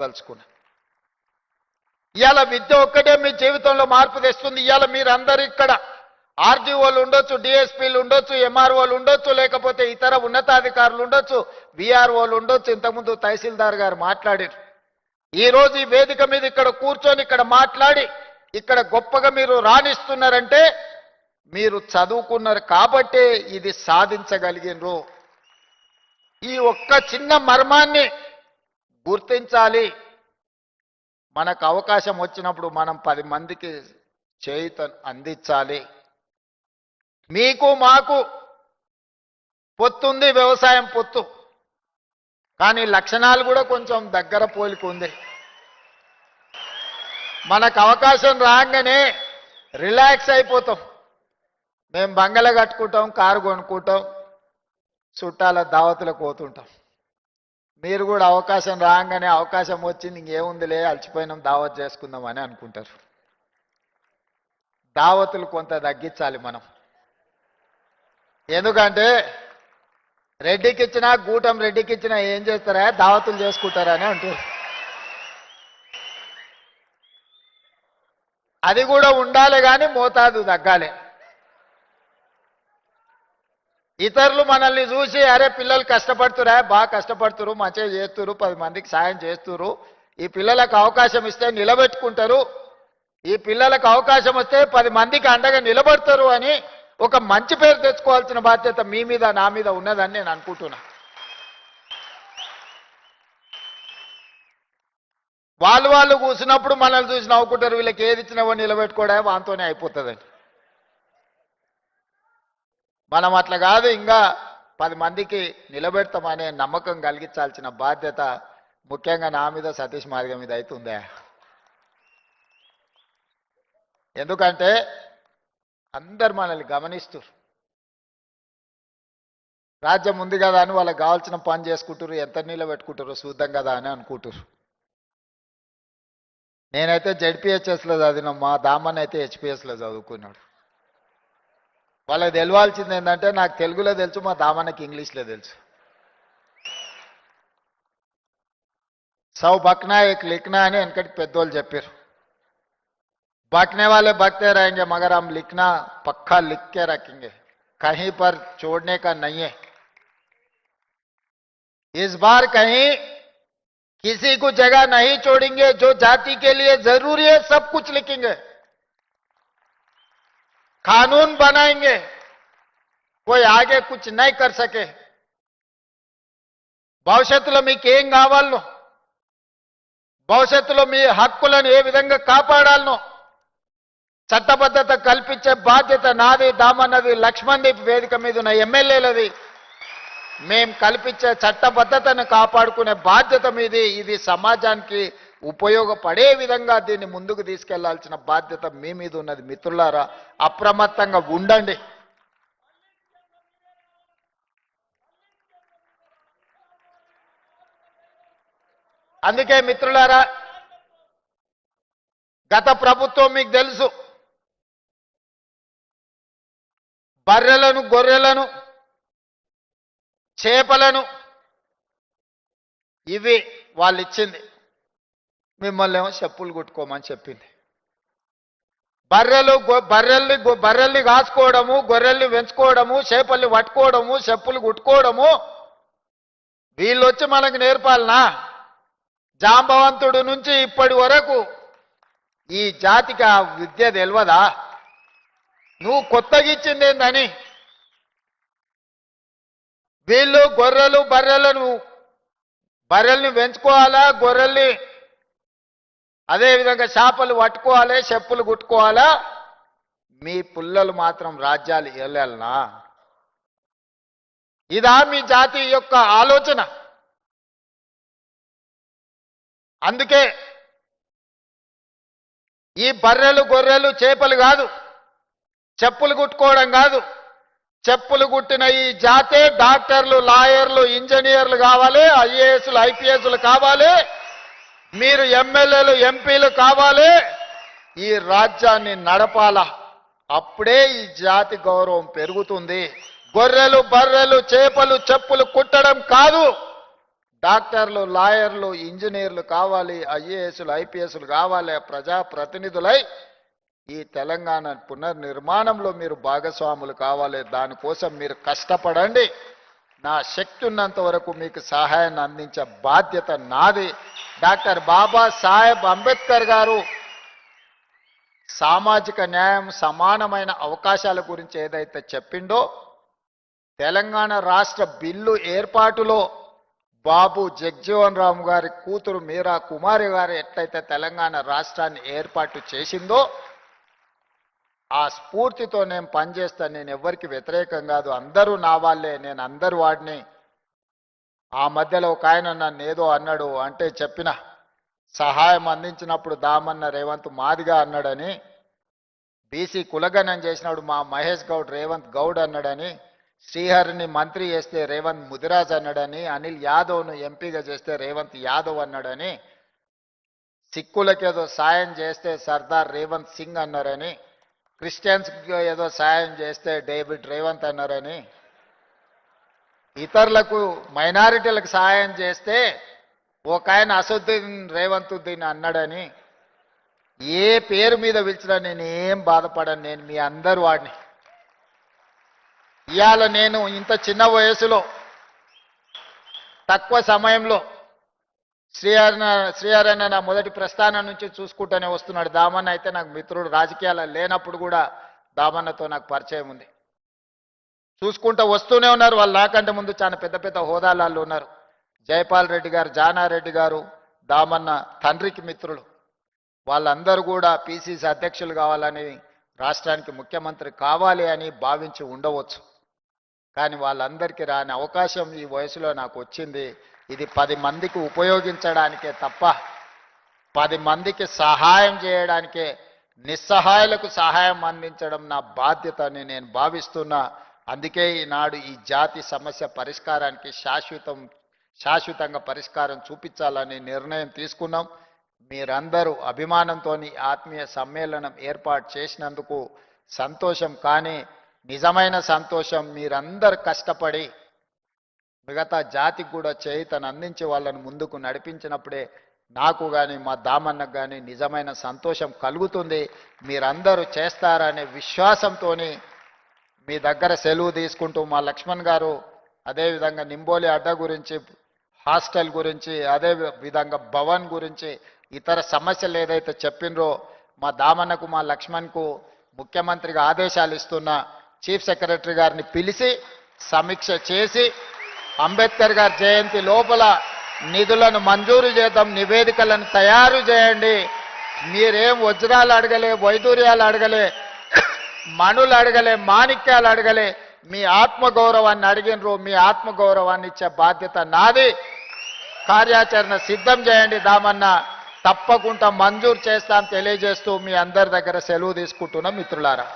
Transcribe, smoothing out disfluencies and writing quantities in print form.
తలుచుకున్నా. ఇవాళ విద్య ఒక్కటే మీ జీవితంలో మార్పు తెస్తుంది. ఇవాళ మీరందరూ ఇక్కడ ఆర్డీఓలు ఉండొచ్చు, డిఎస్పీలు ఉండొచ్చు, ఎంఆర్ఓలు ఉండొచ్చు, లేకపోతే ఇతర ఉన్నతాధికారులు ఉండొచ్చు, విఆర్ఓలు ఉండొచ్చు. ఇంతకుముందు తహసీల్దార్ గారు మాట్లాడారు. ఈరోజు ఈ వేదిక మీద ఇక్కడ కూర్చొని ఇక్కడ మాట్లాడి ఇక్కడ గొప్పగా మీరు రాణిస్తున్నారంటే మీరు చదువుకున్నారు కాబట్టే ఇది సాధించగలిగినరు. ఈ ఒక్క చిన్న మర్మాన్ని గుర్తించాలి. మనకు అవకాశం వచ్చినప్పుడు మనం 10 మందికి చేయూత అందించాలి. మీకు మాకు పొత్తుంది, వ్యవసాయం పొత్తు, కానీ లక్షణాలు కూడా కొంచెం దగ్గర పోలిక ఉంది. మనకు అవకాశం రాగానే రిలాక్స్ అయిపోతాం. మేము బంగళ కట్టుకుంటాం, కారు కొనుక్కుంటాం, చుట్టాల దావతులకు పోతుంటాం. మీరు కూడా అవకాశం రాగానే అవకాశం వచ్చింది ఇంకేముందిలే అలసిపోయినాం దావత్ చేసుకుందాం అని అనుకుంటారు. దావతులు కొంత తగ్గించాలి మనం. ఎందుకంటే రెడ్డికి ఇచ్చినా గూటం రెడ్డికి ఇచ్చినా ఏం చేస్తారా దావతులు చేసుకుంటారా అని అంటారు. అది కూడా ఉండాలి కానీ మోతాదు తగ్గాలి. ఇతరులు మనల్ని చూసి అరే పిల్లలు కష్టపడుతురా, బాగా కష్టపడుతురు, మంచిగా చేస్తురు, 10 మందికి సాయం చేస్తురు, ఈ పిల్లలకు అవకాశం ఇస్తే నిలబెట్టుకుంటారు, ఈ పిల్లలకు అవకాశం వస్తే 10 మందికి అండగా నిలబడతారు అని ఒక మంచి పేరు తెచ్చుకోవాల్సిన బాధ్యత మీ మీద నా మీద ఉన్నదని నేను అనుకుంటున్నా. వాళ్ళు కూసినప్పుడు మనల్ని చూసి నవ్వుకుంటారు, వీళ్ళకి ఏది ఇచ్చినావో నిలబెట్టుకోవడా వాంతోనే అయిపోతుందని. మనం అట్లా కాదు, ఇంకా 10 మందికి నిలబెడతామనే నమ్మకం కలిగించాల్సిన బాధ్యత ముఖ్యంగా నా మీద సతీష్ మార్గం మీద అవుతుందా. ఎందుకంటే అందరు మనల్ని గమనిస్తారు. రాజ్యం ఉంది కదా అని వాళ్ళకి కావాల్సిన పని చేసుకుంటారు, ఎంత నిలబెట్టుకుంటారో చూద్దాం కదా అని అనుకుంటారు. నేనైతే జెడ్పీహెచ్ఎస్లో చదివిన, మా దామన్ అయితే హెచ్పిఎస్లో చదువుకున్నాడు. వాళ్ళకి తెలవాల్సింది ఏంటంటే నాకు తెలుగులో తెలుసు, మా దామన్నకి ఇంగ్లీష్లో తెలుసు. సౌ బక్నా ఏక్ లిఖనా అని వెనకటి పెద్దోళ్ళు చెప్పారు. बकने वाले बकते रहेंगे मगर हम लिखना पक्का लिख के रखेंगे, कहीं पर छोड़ने का नहीं है. इस बार कहीं किसी को जगह नहीं छोड़ेंगे. जो जाति के लिए जरूरी है सब कुछ लिखेंगे, कानून बनाएंगे, कोई आगे कुछ नहीं कर सके. భవిష్యత్తులో మీకు ఏం కావాలనో, భవిష్యత్తులో మీ హక్కులను ఏ విధంగా కాపాడాలనో చట్టబద్ధత కల్పించే బాధ్యత నాది, దామన్నది, లక్ష్మణ్దీప్ వేదిక మీద ఉన్న ఎమ్మెల్యేలది. మేం కల్పించే చట్టబద్ధతను కాపాడుకునే బాధ్యత మీది. ఇది సమాజానికి ఉపయోగపడే విధంగా దీన్ని ముందుకు తీసుకెళ్లాల్సిన బాధ్యత మీ మీద ఉన్నది. మిత్రులారా, అప్రమత్తంగా ఉండండి. అందుకే మిత్రులారా, గత ప్రభుత్వం మీకు తెలుసు బర్రెలను, గొర్రెలను, చేపలను ఇవి వాళ్ళు ఇచ్చింది. మిమ్మల్ని ఏమో చెప్పులు కుట్టుకోమని చెప్పింది. బర్రెల్ని కాసుకోవడము, గొర్రెల్ని పెంచుకోవడము, చేపల్ని పట్టుకోవడము, చెప్పులు కుట్టుకోవడము వీళ్ళు వచ్చి మనకు నేర్పాలనా? జాంబవంతుడు నుంచి ఇప్పటి వరకు ఈ జాతికి ఆ విద్య తెలియదా? నువ్వు కొత్తగా ఇచ్చింది ఏందని? వీళ్ళు గొర్రెలు, బర్రెల్ని పెంచుకోవాలా, గొర్రెల్ని అదేవిధంగా చేపలు పట్టుకోవాలి, చెప్పులు కుట్టుకోవాలా? మీ పుల్లలు మాత్రం రాజ్యాలు వెళ్ళాలనా? ఇదా మీ జాతి యొక్క ఆలోచన? అందుకే ఈ బర్రెలు, గొర్రెలు, చేపలు కాదు, చెప్పులు కుట్టుకోవడం కాదు, చెప్పులు కుట్టిన ఈ జాతే డాక్టర్లు, లాయర్లు, ఇంజనీర్లు కావాలి, ఐఏఎస్లు, ఐపీఎస్లు కావాలి, మీరు ఎమ్మెల్యేలు, ఎంపీలు కావాలి. ఈ రాజ్యాన్ని నడపాలా. అప్పుడే ఈ జాతి గౌరవం పెరుగుతుంది. గొర్రెలు, బర్రెలు, చేపలు, చెప్పులు కుట్టడం కాదు, డాక్టర్లు, లాయర్లు, ఇంజనీర్లు కావాలి, ఐఏఎస్లు, ఐపీఎస్లు కావాలి, ప్రజాప్రతినిధులై ఈ తెలంగాణ పునర్నిర్మాణంలో మీరు భాగస్వాములు కావాలి. దానికోసం మీరు కష్టపడండి. నా శక్తి ఉన్నంత వరకు మీకు సహాయాన్ని అందించే బాధ్యత నాది. డాక్టర్ బాబాసాహెబ్ అంబేద్కర్ గారు సామాజిక న్యాయం, సమానమైన అవకాశాల గురించి ఏదైతే చెప్పిండో, తెలంగాణ రాష్ట్ర బిల్లు ఏర్పాటులో బాబు జగ్జీవన్ రామ్ గారి కూతురు మీరా కుమారి గారు ఎట్లయితే తెలంగాణ రాష్ట్రాన్ని ఏర్పాటు చేసిందో, ఆ స్ఫూర్తితో నేను పనిచేస్తాను. నేను ఎవరికి వ్యతిరేకం కాదు, అందరూ నా వాళ్ళే, నేను అందరి వాడిని. ఆ మధ్యలో ఒక ఆయన నన్ను ఏదో అన్నాడు అంటే చెప్పిన సహాయం అందించినప్పుడు దామన్న రేవంత్ మాదిగా అన్నాడని, బీసీ కులగణం చేసినప్పుడు మా మహేష్ గౌడ్ రేవంత్ గౌడ్ అన్నాడని, శ్రీహరిని మంత్రి చేస్తే రేవంత్ ముదిరాజ్ అన్నాడని, అనిల్ యాదవ్ను ఎంపీగా చేస్తే రేవంత్ యాదవ్ అన్నాడని, సిక్కులకేదో సాయం చేస్తే సర్దార్ రేవంత్ సింగ్ అన్నారని, క్రిస్టియన్స్కి ఏదో సాయం చేస్తే డేవిడ్ రేవంత్ అన్నారని, ఇతరులకు మైనారిటీలకు సహాయం చేస్తే ఒక ఆయన అసదుద్దీన్ రేవంతుద్దీన్ అన్నాడని, ఏ పేరు మీద పిలిచినా నేను ఏం బాధపడను. నేను మీ అందరు వాడిని. ఇవాళ నేను ఇంత చిన్న తక్కువ సమయంలో శ్రీహరణ నా మొదటి ప్రస్థానం నుంచి చూసుకుంటూనే వస్తున్నాడు. దామన్న అయితే నాకు మిత్రుడు, రాజకీయాలు లేనప్పుడు కూడా దామన్నతో నాకు పరిచయం ఉంది. చూసుకుంటూ వస్తూనే ఉన్నారు. వాళ్ళు నాకంటే ముందు చాలా పెద్ద పెద్ద హోదాలలో ఉన్నారు. జైపాల్ రెడ్డి గారు, జానారెడ్డి గారు దామన్న తండ్రికి మిత్రులు. వాళ్ళందరూ కూడా పిసిసి అధ్యక్షులు కావాలని, రాష్ట్రానికి ముఖ్యమంత్రి కావాలి అని భావించి ఉండవచ్చు. కానీ వాళ్ళందరికీ రాని అవకాశం ఈ వయసులో నాకు వచ్చింది. ఇది 10 మందికి ఉపయోగించడానికే తప్ప 10 మందికి సహాయం చేయడానికే, నిస్సహాయులకు సహాయం అందించడం నా బాధ్యత అని నేను భావిస్తున్నా. అందుకే ఈనాడు ఈ జాతి సమస్య పరిష్కారానికి శాశ్వతంగా పరిష్కారం చూపించాలని నిర్ణయం తీసుకున్నాం. మీరందరూ అభిమానంతో ఆత్మీయ సమ్మేళనం ఏర్పాటు చేసినందుకు సంతోషం. కానీ నిజమైన సంతోషం మీరందరూ కష్టపడి మిగతా జాతికి కూడా చేయుతను అందించి వాళ్ళని ముందుకు నడిపించినప్పుడే నాకు కానీ మా దామన్నకు కానీ నిజమైన సంతోషం కలుగుతుంది. మీరందరూ చేస్తారనే విశ్వాసంతో మీ దగ్గర సెలవు తీసుకుంటూ, మా లక్ష్మణ్ గారు అదేవిధంగా నింబోలి అడ్డ గురించి, హాస్టల్ గురించి, అదే విధంగా భవన్ గురించి, ఇతర సమస్యలు ఏదైతే చెప్పినరో మా దామన్నకు మా లక్ష్మణ్కు ముఖ్యమంత్రిగా ఆదేశాలు ఇస్తున్న చీఫ్ సెక్రటరీ గారిని పిలిచి సమీక్ష చేసి అంబేద్కర్ గారి జయంతి లోపల నిధులను మంజూరు చేద్దాం, నివేదికలను తయారు చేయండి. మీరేం వజ్రాలు అడగలే, వైదూర్యాలు అడగలే, మణులు అడగలే, మాణిక్యాలు అడగలే, మీ ఆత్మగౌరవాన్ని అడిగినరు. మీ ఆత్మగౌరవాన్ని ఇచ్చే బాధ్యత నాది. కార్యాచరణ సిద్ధం చేయండి దామన్న, తప్పకుండా మంజూరు చేస్తాం తెలియజేస్తూ మీ అందరి దగ్గర సెలవు తీసుకుంటున్నాం మిత్రులారా.